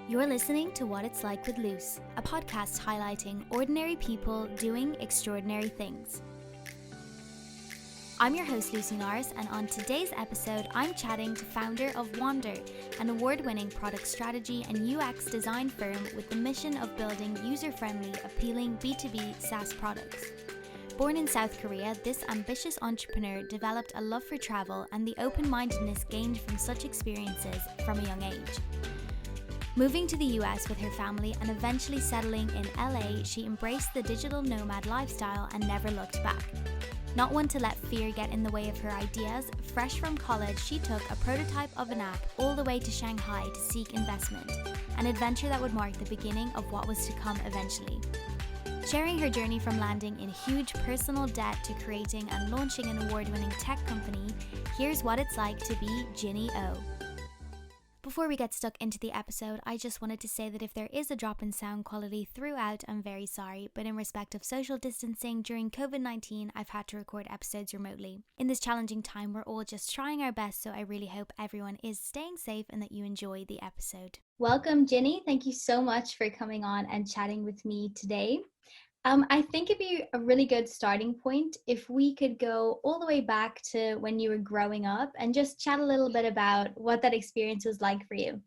You're listening to What It's Like with Luce, a podcast highlighting ordinary people doing extraordinary things. I'm your host Lucy Norris, and on today's episode I'm chatting to founder of WANDR, an award-winning product strategy and UX design firm with the mission of building user-friendly, appealing B2B SaaS products. Born in South Korea, this ambitious entrepreneur developed a love for travel and the open-mindedness gained from such experiences from a young age. Moving to the US with her family and eventually settling in LA, she embraced the digital nomad lifestyle and never looked back. Not one to let fear get in the way of her ideas, fresh from college, she took a prototype of an app all the way to Shanghai to seek investment, an adventure that would mark the beginning of what was to come eventually. Sharing her journey from landing in huge personal debt to creating and launching an award-winning tech company, here's what it's like to be Jinny Oh. Before we get stuck into the episode, I just wanted to say that if there is a drop in sound quality throughout, I'm very sorry, but in respect of social distancing during COVID-19, I've had to record episodes remotely. In this challenging time, we're all just trying our best, so I really hope everyone is staying safe and that you enjoy the episode. Welcome, Jinny. Thank you so much for coming on and chatting with me today. I think it'd be a really good starting point if we could go all the way back to when you were growing up and just chat a little bit about what that experience was like for you.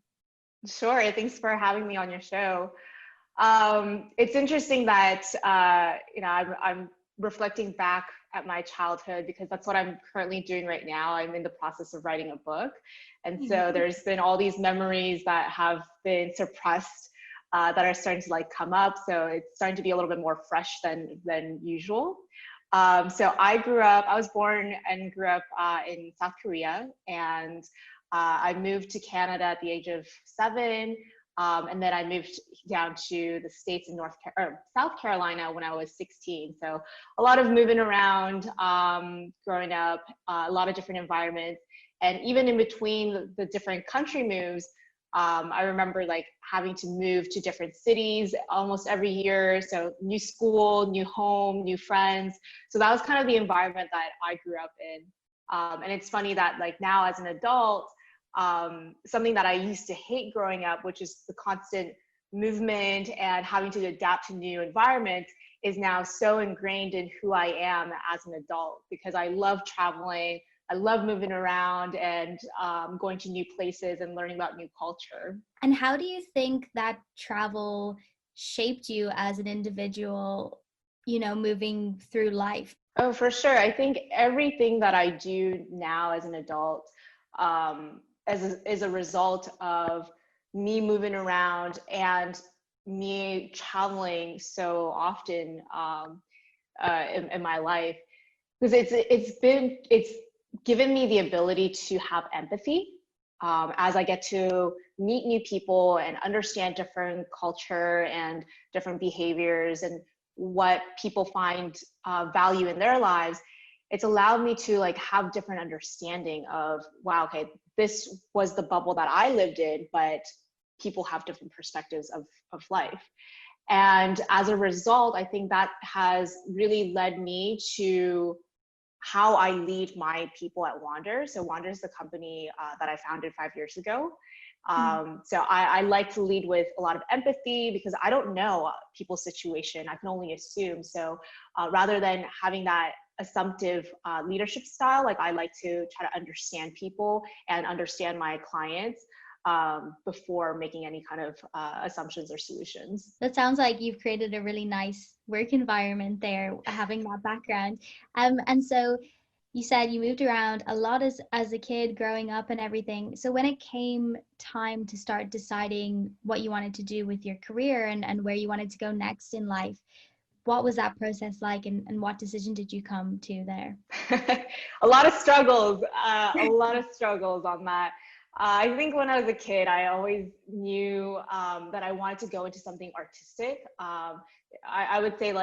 Sure. Thanks for having me on your show. It's interesting that, I'm reflecting back at my childhood because that's what I'm currently doing right now. I'm in the process of writing a book. And so there's been all these memories that have been suppressed that are starting to come up. So it's starting to be a little bit more fresh than usual. So I was born and grew up in South Korea, and I moved to Canada at the age of 7. And then I moved down to the States in South Carolina when I was 16. So a lot of moving around, growing up, a lot of different environments. And even in between the different country moves, I remember having to move to different cities almost every year. So new school, new home, new friends. So that was kind of the environment that I grew up in. And it's funny that now as an adult, something that I used to hate growing up, which is the constant movement and having to adapt to new environments, is now so ingrained in who I am as an adult because I love traveling. I love moving around and going to new places and learning about new culture. And how do you think that travel shaped you as an individual, moving through life? Oh, for sure. I think everything that I do now as an adult is a result of me moving around and me traveling so often in my life, because it's given me the ability to have empathy as I get to meet new people and understand different culture and different behaviors and what people find value in their lives. It's allowed me to have different understanding of, wow, okay, this was the bubble that I lived in, but people have different perspectives of life. And as a result, I think that has really led me to how I lead my people at WANDR. So WANDR is the company that I founded 5 years ago. So I like to lead with a lot of empathy because I don't know people's situation. I can only assume. So rather than having that assumptive leadership style, I like to try to understand people and understand my clients before making any kind of assumptions or solutions. That sounds like you've created a really nice work environment there, having that background. And so you said you moved around a lot as a kid growing up and everything. So when it came time to start deciding what you wanted to do with your career and where you wanted to go next in life, what was that process like, and what decision did you come to there? A lot of struggles on that. I think when I was a kid, I always knew that I wanted to go into something artistic. I would say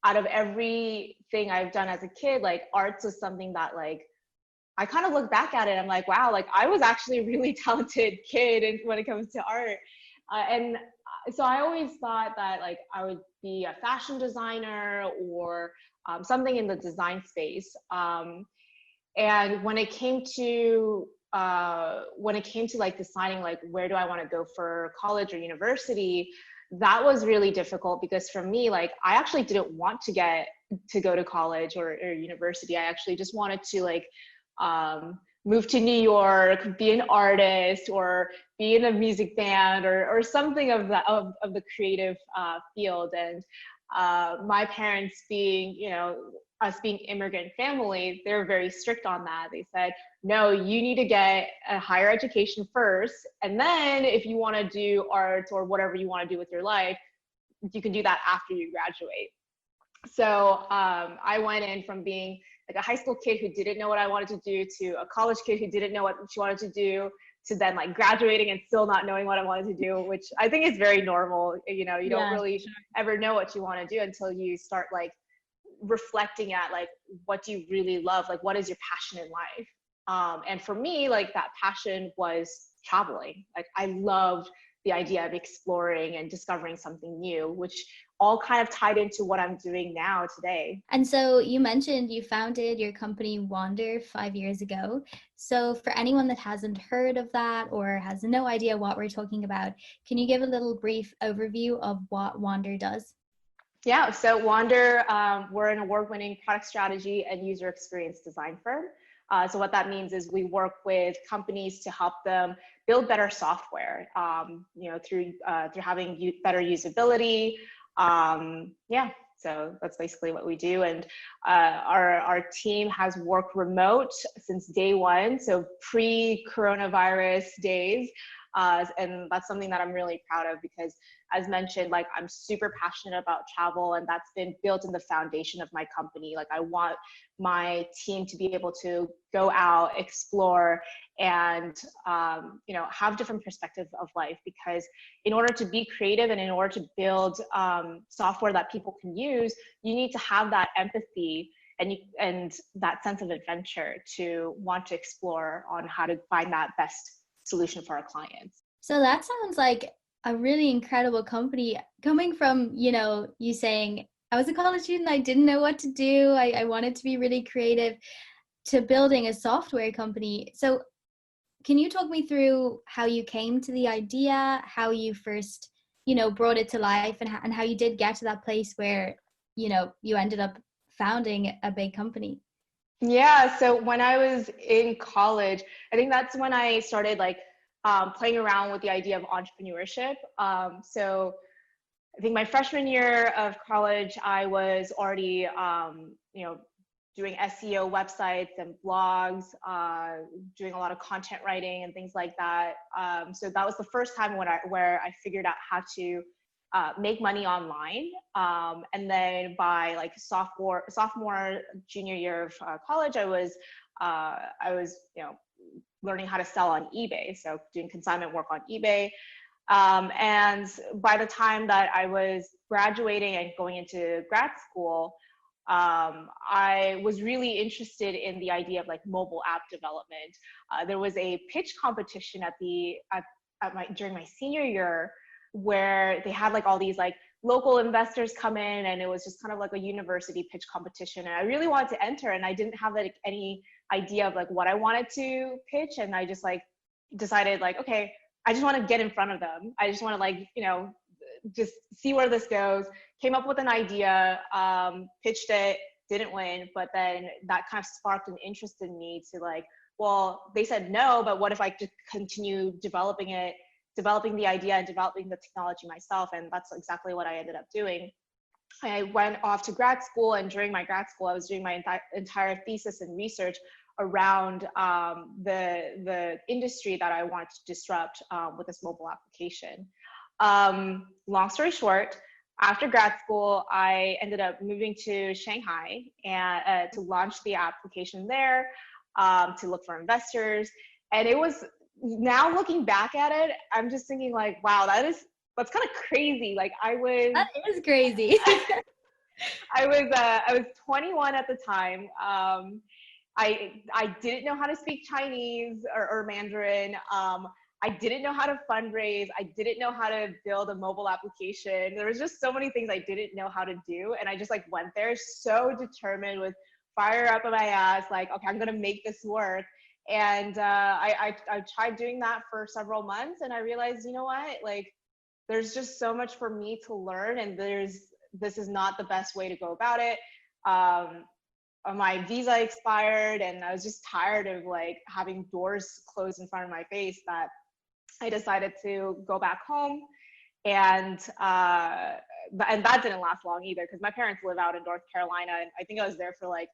out of everything I've done as a kid, arts was something that I kind of look back at it. I'm like, wow, I was actually a really talented kid when it comes to art. And so I always thought that I would be a fashion designer or something in the design space. And when it came to when it came to like deciding like where do I want to go for college or university, that was really difficult because for me, like I actually didn't want to go to college or university. I actually just wanted to like move to New York, be an artist, or be in a music band, or something of the creative field. And my parents being, you know, us being immigrant family, they're very strict on that. They said, no, you need to get a higher education first, and then if you want to do arts or whatever you want to do with your life, you can do that after you graduate. So I went in from being like a high school kid who didn't know what I wanted to do to a college kid who didn't know what she wanted to do, to then like graduating and still not knowing what I wanted to do, which I think is very normal. You know, you don't really ever know what you want to do until you start like reflecting at like, what do you really love? Like, what is your passion in life? And for me, like that passion was traveling. Like I loved the idea of exploring and discovering something new, which all kind of tied into what I'm doing now today. And so you mentioned you founded your company WANDR 5 years ago. So for anyone that hasn't heard of that or has no idea what we're talking about, can you give a little brief overview of what WANDR does? Yeah, so WANDR, we're an award-winning product strategy and user experience design firm. So what that means is we work with companies to help them build better software, you know, through having better usability. Yeah, so that's basically what we do. And our team has worked remote since day one, so pre-coronavirus days. And that's something that I'm really proud of because, as mentioned, like I'm super passionate about travel, and that's been built in the foundation of my company. Like I want my team to be able to go out, explore, and you know, have different perspectives of life. Because in order to be creative and in order to build software that people can use, you need to have that empathy and that sense of adventure to want to explore on how to find that best solution for our clients. So that sounds like a really incredible company, coming from, you know, you saying, I was a college student, I didn't know what to do, I wanted to be really creative, to building a software company. So can you talk me through how you came to the idea, how you first, you know, brought it to life, and how you did get to that place where, you know, you ended up founding a big company? Yeah, so when I was in college, I think that's when I started like playing around with the idea of entrepreneurship. So I think my freshman year of college, I was already, you know, doing SEO websites and blogs, doing a lot of content writing and things like that. So that was the first time where I figured out how to make money online. And then by like sophomore, junior year of college, I was, you know, learning how to sell on eBay. So doing consignment work on eBay. And by the time that I was graduating and going into grad school, I was really interested in the idea of like mobile app development. There was a pitch competition during my senior year, where they had like all these like local investors come in, and it was just kind of like a university pitch competition. And I really wanted to enter, and I didn't have like any idea of like what I wanted to pitch. And I just like decided like, okay, I just want to get in front of them. I just want to like, you know, just see where this goes. Came up with an idea, pitched it, didn't win, but then that kind of sparked an interest in me to like, well, they said no, but what if I could continue developing the idea and developing the technology myself? And that's exactly what I ended up doing. I went off to grad school, and during my grad school, I was doing my entire thesis and research around the industry that I wanted to disrupt with this mobile application. Long story short, after grad school, I ended up moving to Shanghai and to launch the application there, to look for investors. And it was, now looking back at it, I'm just thinking like, wow, that's kind of crazy. Like That is crazy. I was 21 at the time. I didn't know how to speak Chinese or Mandarin. I didn't know how to fundraise. I didn't know how to build a mobile application. There was just so many things I didn't know how to do. And I just like went there so determined, with fire up in my ass, like, okay, I'm going to make this work. And I tried doing that for several months, and I realized, you know what, like there's just so much for me to learn, and this is not the best way to go about it. My visa expired, and I was just tired of like having doors closed in front of my face, that I decided to go back home. And that didn't last long either, because my parents live out in North Carolina, and I think I was there for like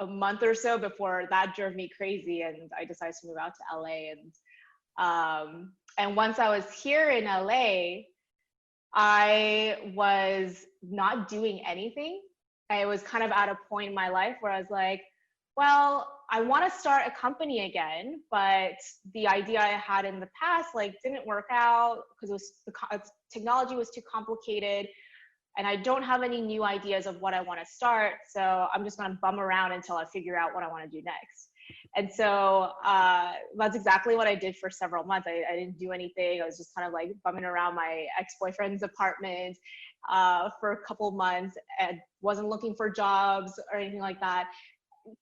a month or so before that drove me crazy, and I decided to move out to LA. And once I was here in LA, I was not doing anything. I was kind of at a point in my life where I was like, well, I want to start a company again, but the idea I had in the past like didn't work out because technology was too complicated, and I don't have any new ideas of what I want to start. So I'm just going to bum around until I figure out what I want to do next. And so that's exactly what I did for several months. I didn't do anything. I was just kind of like bumming around my ex-boyfriend's apartment for a couple of months, and wasn't looking for jobs or anything like that.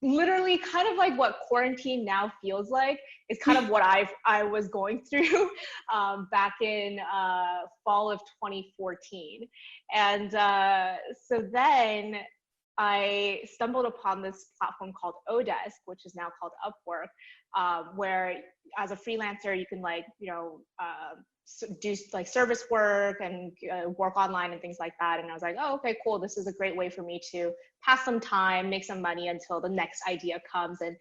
Literally kind of like what quarantine now feels like is kind of what I was going through back in fall of 2014. And so then I stumbled upon this platform called Odesk, which is now called Upwork, where as a freelancer you can like, do like service work and work online and things like that. And I was like, oh, okay, cool. This is a great way for me to pass some time, make some money until the next idea comes. And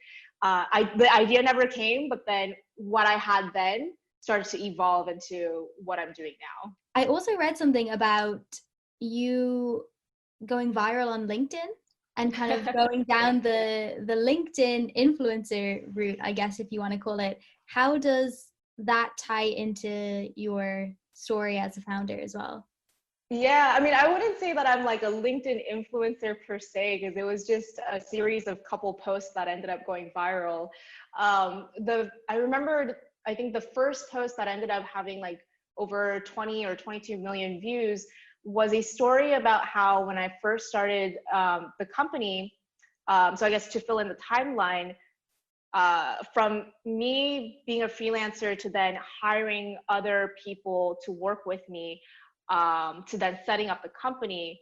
the idea never came, but then what I had then started to evolve into what I'm doing now. I also read something about you going viral on LinkedIn and kind of going down the LinkedIn influencer route, I guess, if you want to call it. How does that tie into your story as a founder as well? Yeah, I mean, I wouldn't say that I'm like a LinkedIn influencer per se, because it was just a series of couple posts that ended up going viral. I remembered, I think the first post that ended up having like over 20 or 22 million views was a story about how when I first started the company, so I guess to fill in the timeline, from me being a freelancer to then hiring other people to work with me, to then setting up the company,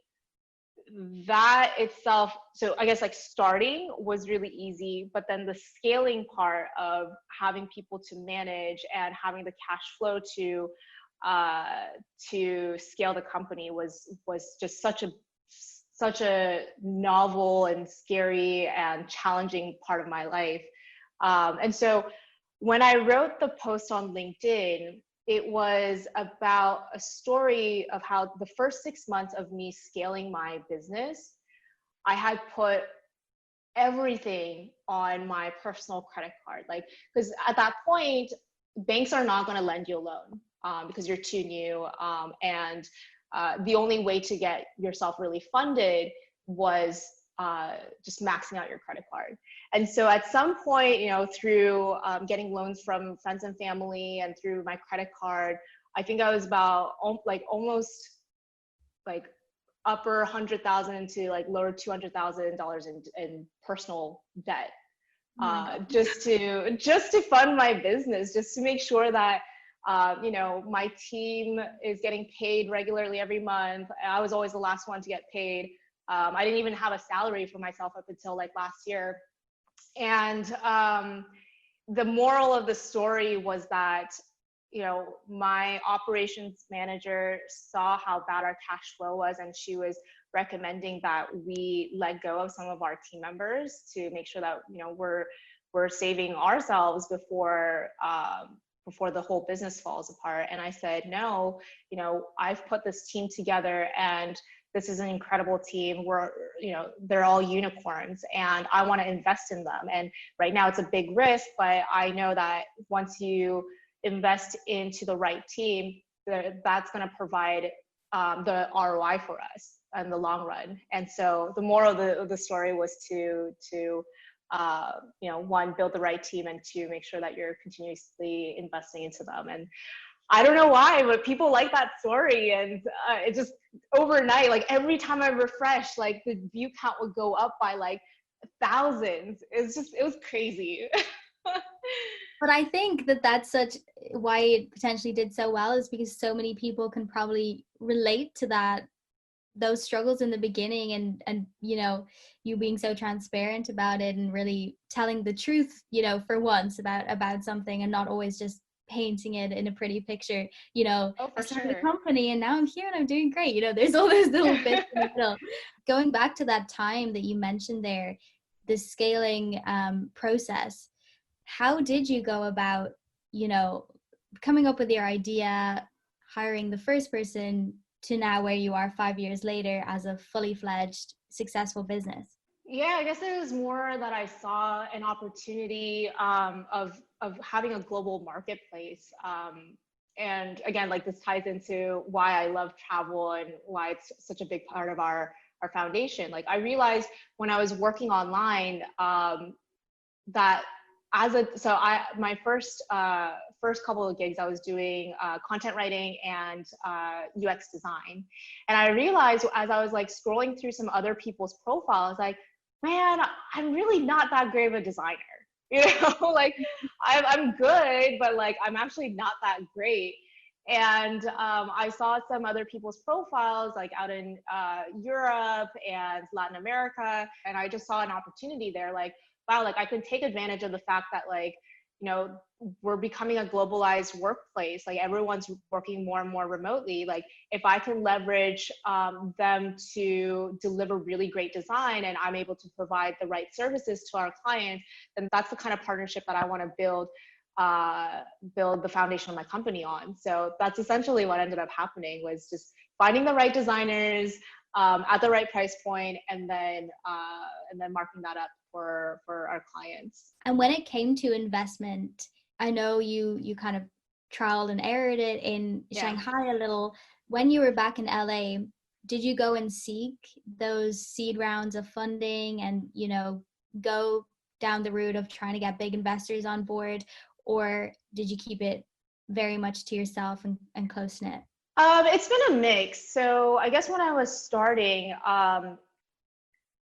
that itself, so I guess like starting was really easy, but then the scaling part of having people to manage and having the cash flow to scale the company was just such a novel and scary and challenging part of my life. And so when I wrote the post on LinkedIn, it was about a story of how the first 6 months of me scaling my business, I had put everything on my personal credit card. Like, because at that point, banks are not going to lend you a loan because you're too new. And the only way to get yourself really funded was just maxing out your credit card. And so at some point, through getting loans from friends and family and through my credit card, I think I was about almost like upper 100,000 to like lower $200,000 in personal debt, just to fund my business, just to make sure that my team is getting paid regularly every month. I was always the last one to get paid. I didn't even have a salary for myself up until like last year. And the moral of the story was that, my operations manager saw how bad our cash flow was, and she was recommending that we let go of some of our team members to make sure that, we're saving ourselves before the whole business falls apart. And I said, no, I've put this team together, and this is an incredible team. They're all unicorns, and I want to invest in them. And right now it's a big risk, but I know that once you invest into the right team, that's going to provide the ROI for us in the long run. And so the moral of the story was to one, build the right team, and two, make sure that you're continuously investing into them. And I don't know why, but people like that story. And it just overnight, like every time I refresh, like the view count would go up by like thousands. It was crazy. But I think that that's such why it potentially did so well is because so many people can probably relate to that, those struggles in the beginning, and you being so transparent about it and really telling the truth, for once about something, and not always just painting it in a pretty picture. Oh, I for started a sure. company and now I'm here and I'm doing great. There's all those little bits in the middle. Going back to that time that you mentioned there, the scaling process, how did you go about, coming up with your idea, hiring the first person, to now where you are 5 years later as a fully fledged successful business? Yeah, I guess it was more that I saw an opportunity of having a global marketplace. And again, like this ties into why I love travel and why it's such a big part of our foundation. Like I realized when I was working online, that my first couple of gigs I was doing content writing and UX design, and I realized as I was like scrolling through some other people's profiles, like, man, I'm really not that great of a designer. Like I'm good, but like I'm actually not that great. And I saw some other people's profiles like out in Europe and Latin America, and I just saw an opportunity there. Like, wow, like I can take advantage of the fact that like, we're becoming a globalized workplace. Like everyone's working more and more remotely. Like if I can leverage them to deliver really great design and I'm able to provide the right services to our clients, then that's the kind of partnership that I want to build the foundation of my company on. So that's essentially what ended up happening, was just finding the right designers at the right price point, and then marking that up for our clients. And when it came to investment, I know you kind of trialed and errored it in Shanghai a little. When you were back in LA, did you go and seek those seed rounds of funding and, go down the route of trying to get big investors on board? Or did you keep it very much to yourself and close knit? It's been a mix. So I guess when I was starting,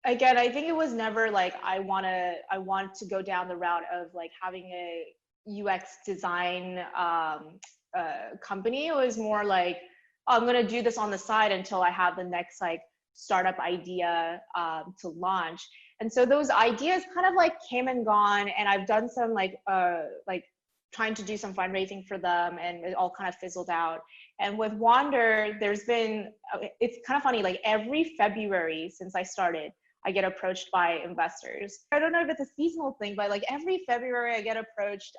again, I think it was never like I want to go down the route of like having a UX design company. It was more like, oh, I'm going to do this on the side until I have the next like startup idea to launch. And so those ideas kind of like came and gone, and I've done some like trying to do some fundraising for them, and it all kind of fizzled out. And with WANDR, it's kind of funny, like every February since I started, I get approached by investors. I don't know if it's a seasonal thing, but like every February I get approached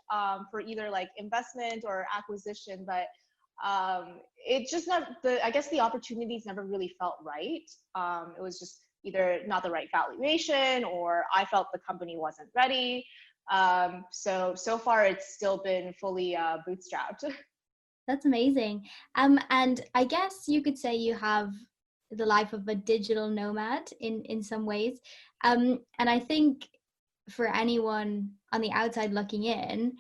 for either like investment or acquisition, but it just I guess the opportunities never really felt right. It was just either not the right valuation, or I felt the company wasn't ready. So far it's still been fully bootstrapped. That's amazing. And I guess you could say you have the life of a digital nomad in some ways. And I think for anyone on the outside looking in,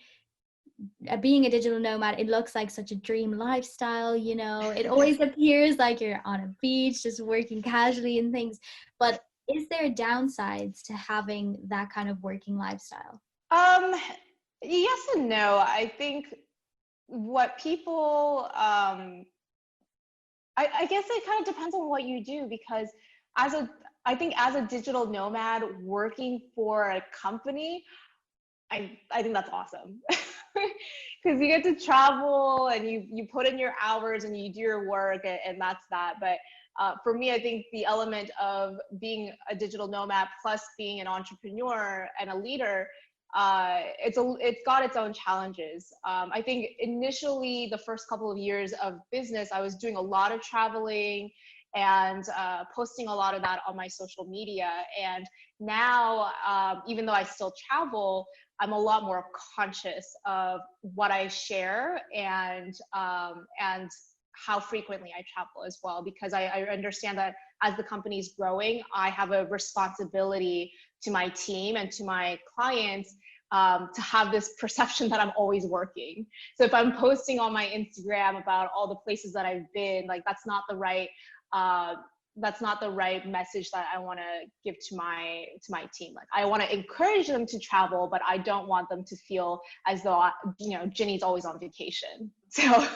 being a digital nomad, it looks like such a dream lifestyle. It always appears like you're on a beach just working casually and things. But is there downsides to having that kind of working lifestyle? Yes and no. I think what people I guess it kind of depends on what you do, because I think as a digital nomad working for a company, I think that's awesome. Because you get to travel and you put in your hours and you do your work, and that's that. But for me, I think the element of being a digital nomad plus being an entrepreneur and a leader, it's got its own challenges. I think initially the first couple of years of business, I was doing a lot of traveling and posting a lot of that on my social media. And now, even though I still travel, I'm a lot more conscious of what I share and how frequently I travel as well, because I understand that as the company is growing, I have a responsibility to my team and to my clients to have this perception that I'm always working. So if I'm posting on my Instagram about all the places that I've been, like that's not the right that's not the right message that I want to give to my team. Like, I want to encourage them to travel, but I don't want them to feel as though Jinny's always on vacation. So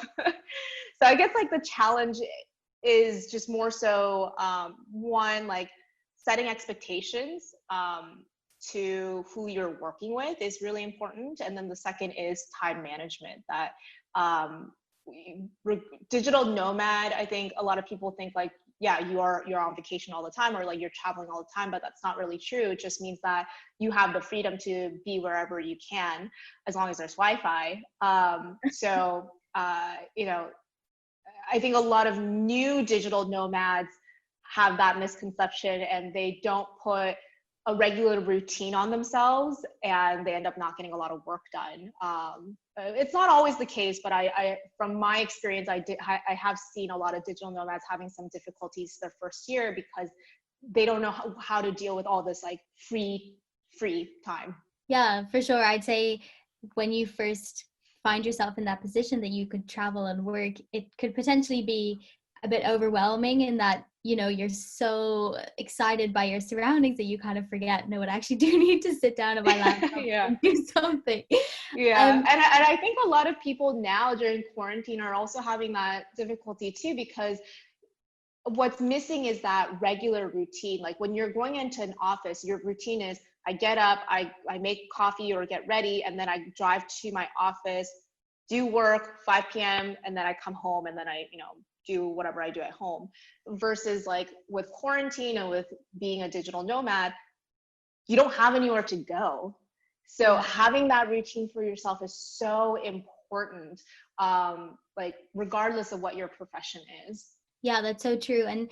so I guess like the challenge is just more so one, like setting expectations to who you're working with is really important, and then the second is time management. That digital nomad, I think a lot of people think like, yeah, you're on vacation all the time, or like you're traveling all the time, but that's not really true. It just means that you have the freedom to be wherever you can, as long as there's Wi-Fi. So I think a lot of new digital nomads have that misconception, and they don't put a regular routine on themselves, and they end up not getting a lot of work done. It's not always the case, but I from my experience, I have seen a lot of digital nomads having some difficulties their first year because they don't know how to deal with all this like free time. Yeah, for sure. I'd say when you first find yourself in that position that you could travel and work, it could potentially be a bit overwhelming in that, you're so excited by your surroundings that you kind of forget, no, I actually do need to sit down at my laptop and do something. Yeah. And I think a lot of people now during quarantine are also having that difficulty too, because what's missing is that regular routine. Like when you're going into an office, your routine is I get up, I make coffee or get ready, and then I drive to my office, do work 5 p.m. and then I come home, and then I do whatever I do at home. Versus like with quarantine and with being a digital nomad, you don't have anywhere to go. So having that routine for yourself is so important, like regardless of what your profession is. Yeah, that's so true. And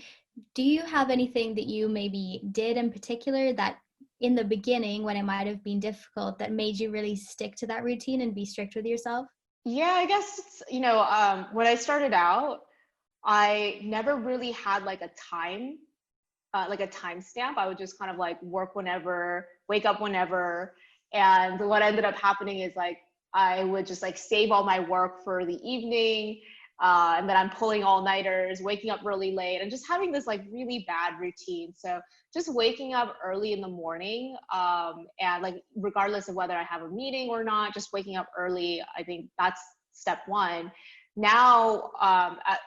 do you have anything that you maybe did in particular that in the beginning, when it might have been difficult, that made you really stick to that routine and be strict with yourself? Yeah, I guess it's, when I started out, I never really had like a time stamp. I would just kind of like work whenever, wake up whenever. And what ended up happening is like, I would just like save all my work for the evening. And then I'm pulling all-nighters, waking up really late, and just having this like really bad routine. So just waking up early in the morning, and like regardless of whether I have a meeting or not, just waking up early, I think that's step one. Now, at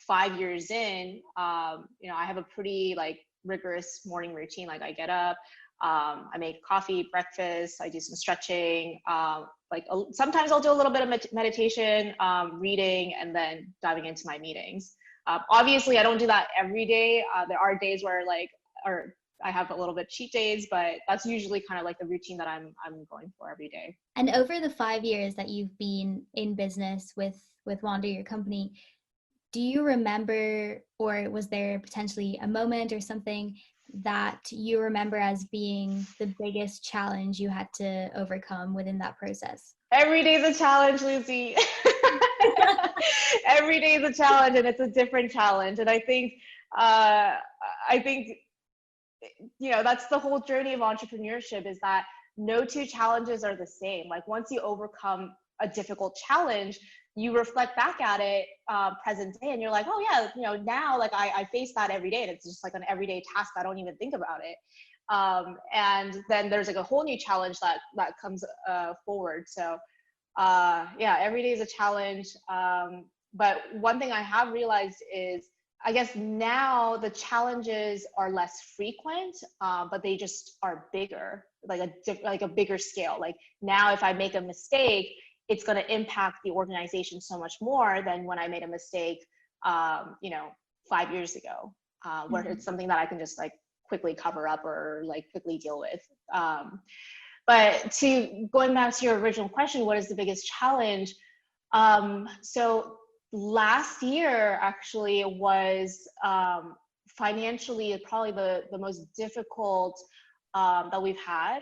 5 years in, I have a pretty like rigorous morning routine. Like I get up, I make coffee, breakfast, I do some stretching, sometimes I'll do a little bit of meditation, reading, and then diving into my meetings. Obviously I don't do that every day. There are days where I have a little bit cheat days, but that's usually kind of like the routine that I'm going for every day. And over the 5 years that you've been in business with WANDR, your company, do you remember, or was there potentially a moment or something that you remember as being the biggest challenge you had to overcome within that process? Every day is a challenge, Lucy. Every day is a challenge, and it's a different challenge. And I think that's the whole journey of entrepreneurship, is that no two challenges are the same. Like once you overcome a difficult challenge, you reflect back at it present day, and you're like, oh yeah, now like I face that every day, and it's just like an everyday task. I don't even think about it. And then there's like a whole new challenge that comes forward. So every day is a challenge. But one thing I have realized is, I guess now the challenges are less frequent, but they just are bigger, like a bigger scale. Like now if I make a mistake, it's going to impact the organization so much more than when I made a mistake, 5 years ago, where it's something that I can just like quickly cover up or like quickly deal with. But going back to your original question, what is the biggest challenge? So last year actually was financially probably the most difficult that we've had.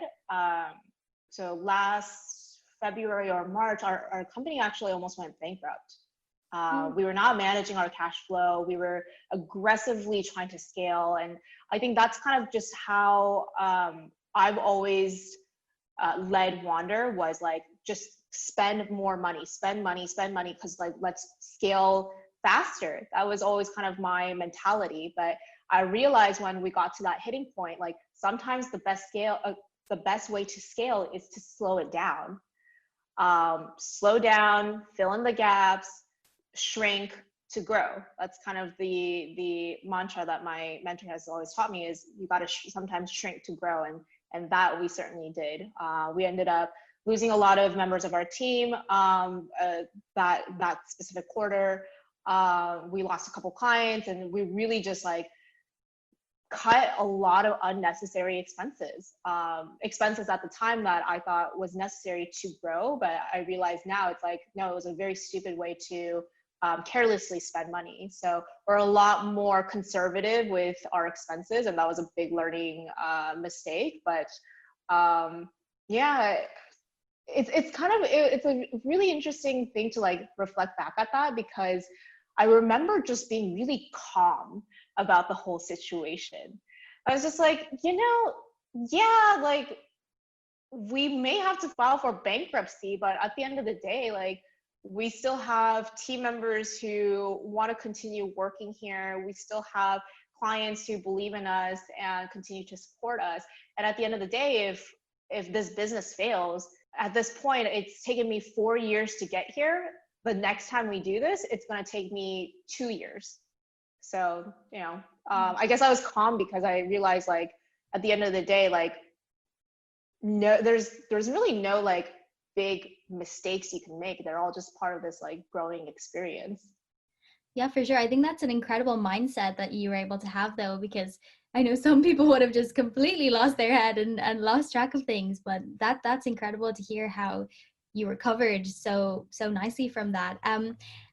So last February or March, our company actually almost went bankrupt. We were not managing our cash flow. We were aggressively trying to scale. And I think that's kind of just how I've always led WANDR, was like, just spend more money, spend money, because like, let's scale faster. That was always kind of my mentality. But I realized when we got to that hitting point, like sometimes the best way to scale is to slow it down. Slow down, fill in the gaps, shrink to grow. That's kind of the mantra that my mentor has always taught me, is you got to sometimes shrink to grow. And that we certainly did. We ended up losing a lot of members of our team that specific quarter. We lost a couple clients, and we really just like cut a lot of unnecessary expenses at the time that I thought was necessary to grow. But I realize now it's like, no, it was a very stupid way to carelessly spend money. So we're a lot more conservative with our expenses, and that was a big learning mistake. But yeah, it's a really interesting thing to like reflect back at that, because I remember just being really calm about the whole situation. I was just like, yeah, like we may have to file for bankruptcy, but at the end of the day, like we still have team members who want to continue working here. We still have clients who believe in us and continue to support us. And at the end of the day, if this business fails, at this point, it's taken me 4 years to get here. The next time we do this, it's going to take me 2 years. So, I guess I was calm because I realized, like, at the end of the day, like, no, there's really no like big mistakes you can make. They're all just part of this like growing experience. Yeah, for sure. I think that's an incredible mindset that you were able to have, though, because I know some people would have just completely lost their head and lost track of things. But that's incredible to hear how you recovered so nicely from that.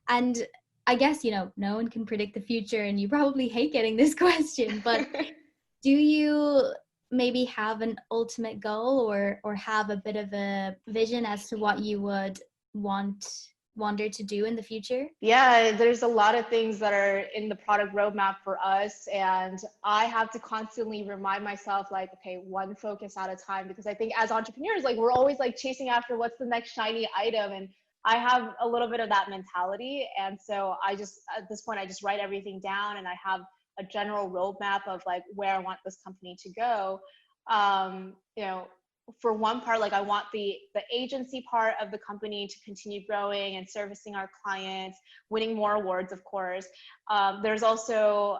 And I guess, no one can predict the future, and you probably hate getting this question, but do you maybe have an ultimate goal or have a bit of a vision as to what you would want WANDR to do in the future? Yeah, there's a lot of things that are in the product roadmap for us, and I have to constantly remind myself, like, okay, one focus at a time, because I think as entrepreneurs, like, we're always like chasing after what's the next shiny item, and I have a little bit of that mentality. And so I just, at this point, I just write everything down, and I have a general roadmap of like where I want this company to go. For one part, like I want the agency part of the company to continue growing and servicing our clients, winning more awards, of course. There's also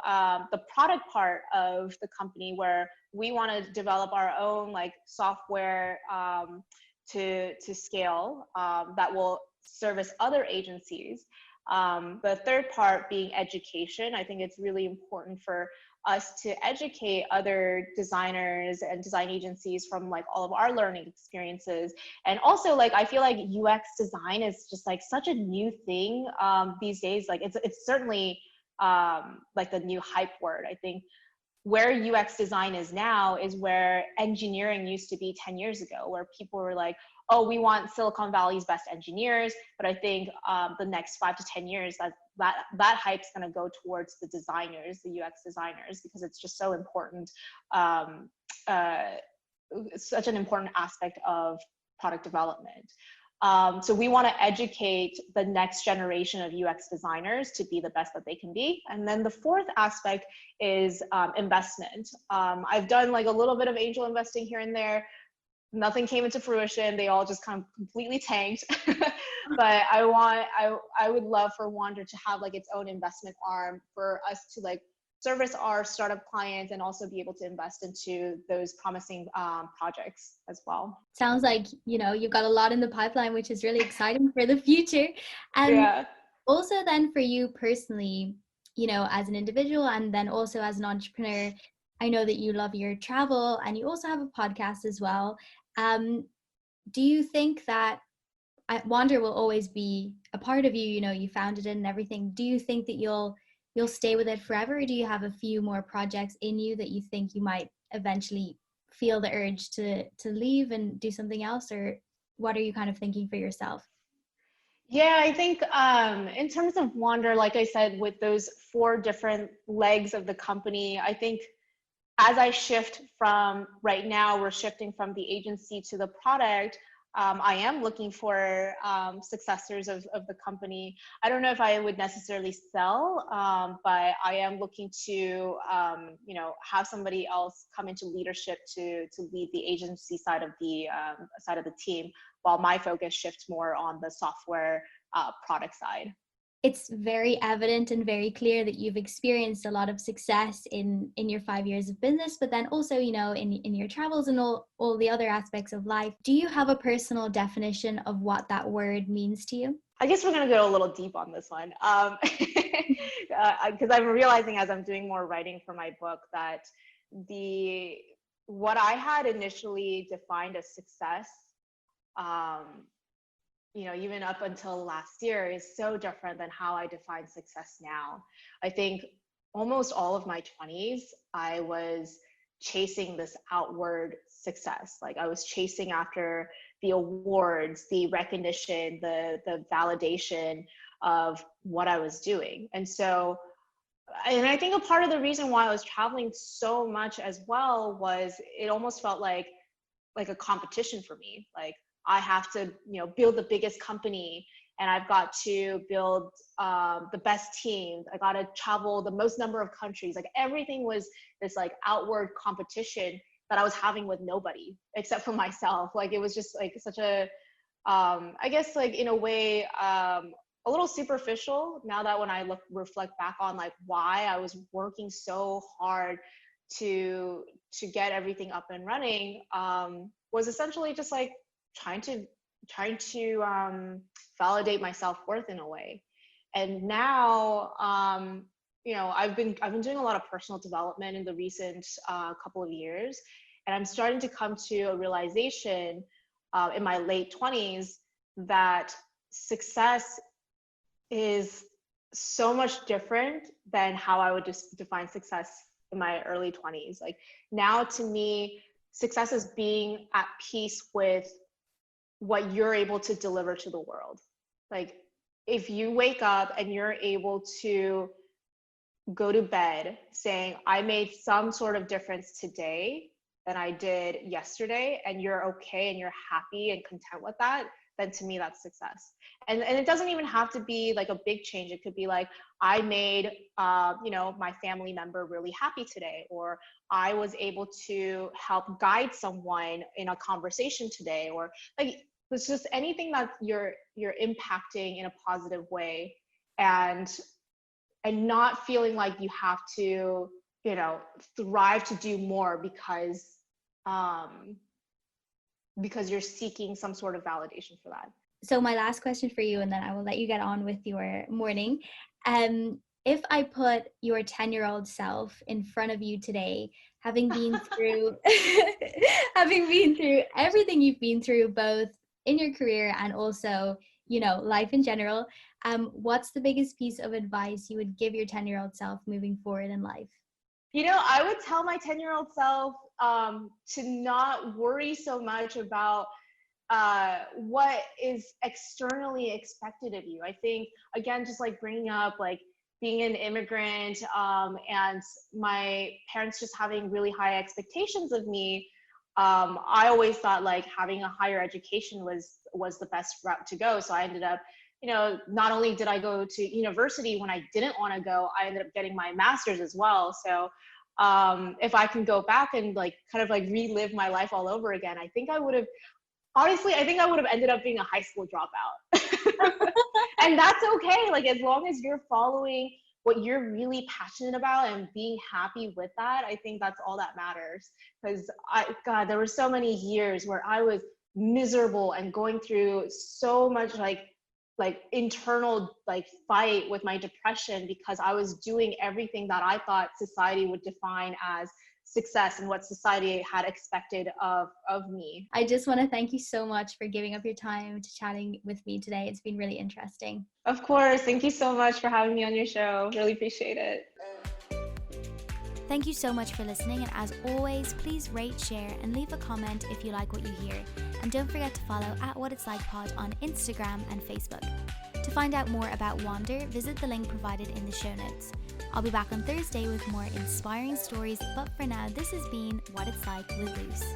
the product part of the company, where we want to develop our own like software to scale that will service other agencies. The third part being education. I think it's really important for us to educate other designers and design agencies from like all of our learning experiences. And also, like, I feel like UX design is just like such a new thing these days. Like it's certainly like the new hype word. I think where UX design is now is where engineering used to be 10 years ago, where people were like, oh, we want Silicon Valley's best engineers. But I think the next 5 to 10 years, that hype's going to go towards the designers, the UX designers, because it's just so important, such an important aspect of product development. So we want to educate the next generation of UX designers to be the best that they can be. And then the fourth aspect is investment. I've done like a little bit of angel investing here and there. Nothing came into fruition. They all just kind of completely tanked. But I would love for WANDR to have like its own investment arm for us to like service our startup clients and also be able to invest into those promising projects as well. Sounds like, you've got a lot in the pipeline, which is really exciting for the future. And yeah. Also then for you personally, as an individual and then also as an entrepreneur, I know that you love your travel and you also have a podcast as well. Do you think that WANDR will always be a part of you? You founded it and everything. Do you think that you'll stay with it forever, or do you have a few more projects in you that you think you might eventually feel the urge to leave and do something else, or what are you kind of thinking for yourself? Yeah, I think in terms of WANDR, like I said, with those 4 different legs of the company, I think as I shift from right now, we're shifting from the agency to the product. I am looking for successors of the company. I don't know if I would necessarily sell, but I am looking to, have somebody else come into leadership to lead the agency side of the team, while my focus shifts more on the software product side. It's very evident and very clear that you've experienced a lot of success in your 5 years of business, but then also, in your travels and all the other aspects of life. Do you have a personal definition of what that word means to you? I guess we're going to go a little deep on this one. Because I'm realizing as I'm doing more writing for my book that what I had initially defined as success, even up until last year, is so different than how I define success now. I think almost all of my 20s, I was chasing this outward success. Like I was chasing after the awards, the recognition, the validation of what I was doing. And I think a part of the reason why I was traveling so much as well was it almost felt like a competition for me. Like I have to, build the biggest company, and I've got to build the best team. I got to travel the most number of countries. Like everything was this like outward competition that I was having with nobody except for myself. Like it was just like such a, I guess like in a way, a little superficial. Now that when I reflect back on like why I was working so hard to get everything up and running, was essentially just like trying to validate my self-worth in a way. And now, I've been doing a lot of personal development in the recent couple of years, and I'm starting to come to a realization in my late 20s that success is so much different than how I would just define success in my early 20s. Like now, to me, success is being at peace with what you're able to deliver to the world. Like if you wake up and you're able to go to bed saying, I made some sort of difference today than I did yesterday, and you're okay and you're happy and content with that, then to me that's success. And it doesn't even have to be like a big change. It could be like, I made my family member really happy today, or I was able to help guide someone in a conversation today, or like it's just anything that you're impacting in a positive way, and not feeling like you have to thrive to do more because you're seeking some sort of validation for that. So my last question for you, and then I will let you get on with your morning. If I put your 10-year-old self in front of you today, having been through everything you've been through, both in your career and also, life in general, what's the biggest piece of advice you would give your 10-year-old self moving forward in life? I would tell my 10-year-old self to not worry so much about what is externally expected of you. I think, again, just like bringing up like being an immigrant and my parents just having really high expectations of me, I always thought like having a higher education was the best route to go. So I ended up, not only did I go to university when I didn't want to go, I ended up getting my master's as well. So if I can go back and like kind of like relive my life all over again, I think I would have ended up being a high school dropout. And that's okay. Like as long as you're following what you're really passionate about and being happy with that, I think that's all that matters. Because there were so many years where I was miserable and going through so much like internal like fight with my depression because I was doing everything that I thought society would define as success and what society had expected of me. I just want to thank you so much for giving up your time to chatting with me today. It's been really interesting. Of course. Thank you so much for having me on your show. Really appreciate it. Thank you so much for listening, and as always, please rate, share, and leave a comment if you like what you hear. And don't forget to follow @WhatIt'sLikePod on Instagram and Facebook. To find out more about WANDR, visit the link provided in the show notes. I'll be back on Thursday with more inspiring stories, but for now, this has been What It's Like with Luce.